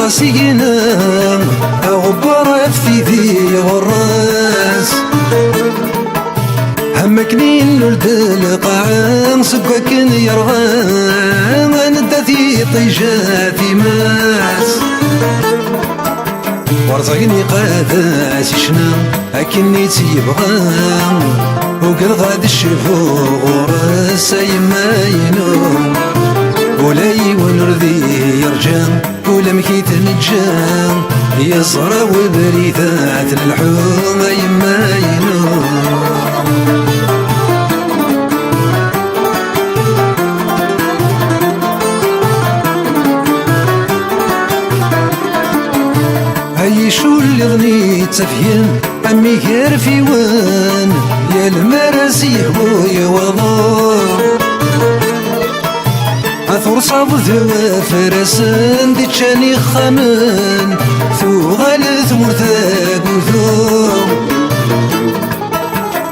غاسينا غبرة في ذي غراس همكنين ولد القاعة سكوك يرغان ندثي طيجاتي ماس ورزقني قاداس شنا أكني تيبغان وقد غاد الشفو غرس يما ينوم ولاي ونرذي يرجان ولا مكيت نجان يصرى وبريدات للحوم يما ينوم شو اللي ظني تفين أمي غير في وين يا المراسي هو يوضو أثور صاب ذو فرسان دي تشاني خانن ثو غالث مرثاق وثو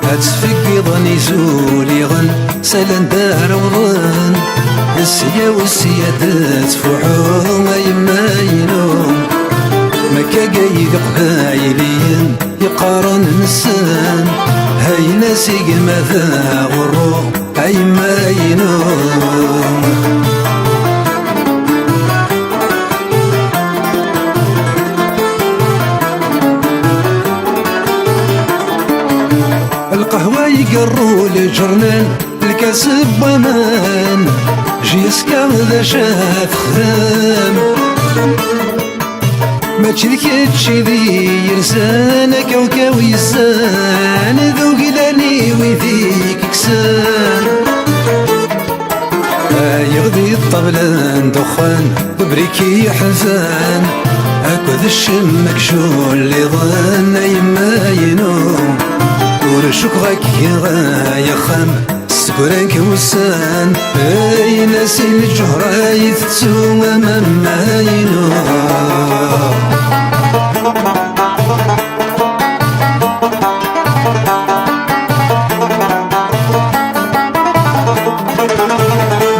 هتسفق ظني زولي غن سلان دار وظن السيا والسيادات فحوم يما ينوم مكا قايد قبايليين يقارن نسان هاي ناسيق ماذا غرو هاي ما ينوم القهوة يقروا لجرنان الكاسب ومان جيسكا ذا شاف خدام ما تشذكتش ذي يرسان كوكاوي يسان ذو قلاني وذيك كسان يغذي الطبلان دخان ببريكي حزان أكد الشمك شو اللي ظن يما ينوم ورشوك غاك يا خام سكرانك وسان اي ناسي الجهرة يثتو ما ينوم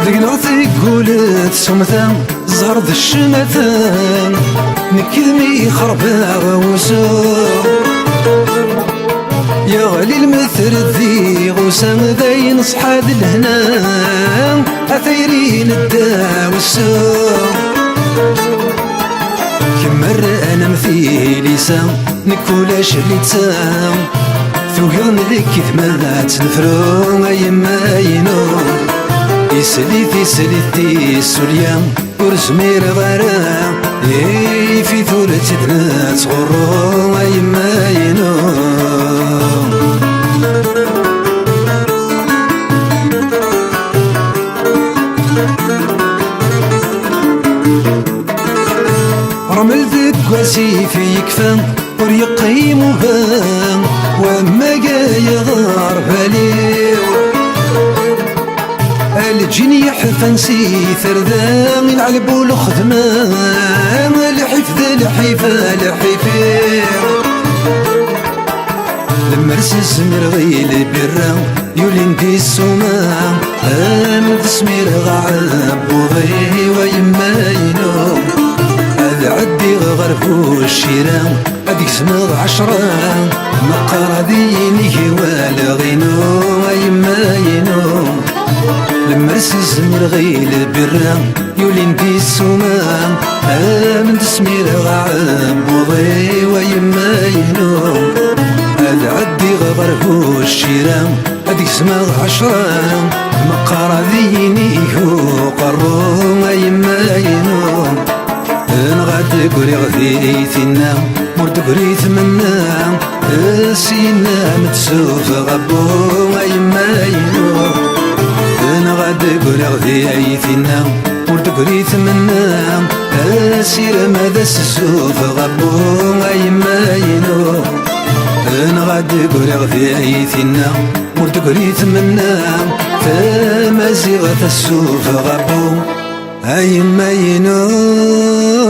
دقنوثي قولت سمثان زرد الشمثان نكذمي خربا وسوق يا غالي المثل ذي غسام ذاين صحاد الهنا أثيرين الدا والسوق كمر أنا مثيلي سام نكولاش اللي تسام ثوغن لك ثمات نفرو يما ينوم يسليتي سوليام ورسمير غرام في ثولة دنات غرو يما ينوم رمل ذك واسي في يكفان وريقيم وبان وما قايا غار باليو الجني حفن سيثر ذا من علبو الخدمان الحفظ الحفير لما رسس مرغيل برا يولين دي السماء من تسمير غعب وغي ويما ينوم هذا عدي غرفو الشيران هذيك سمغ عشرة مقارا ديني والغينو ويما ينوم لما رسس مرغيل برا يولين دي السماء من تسمير غعب وغي ويما ينوم هذا عدي غرفو الشيران هذيك سمغ عشرة مقارا ديني قرو يما ينوم نغاد قري غذي ثنا مرد قري ثمنا سينا متسوف غبو يما ينوم نغاد قري غذي ثنا مرد قري ثمنا سير ماذا سسوف غبو يما ينوم نغاد قري غذي ثنا مرد قري ثمنا فما زيغة السوف غبو يما ينوم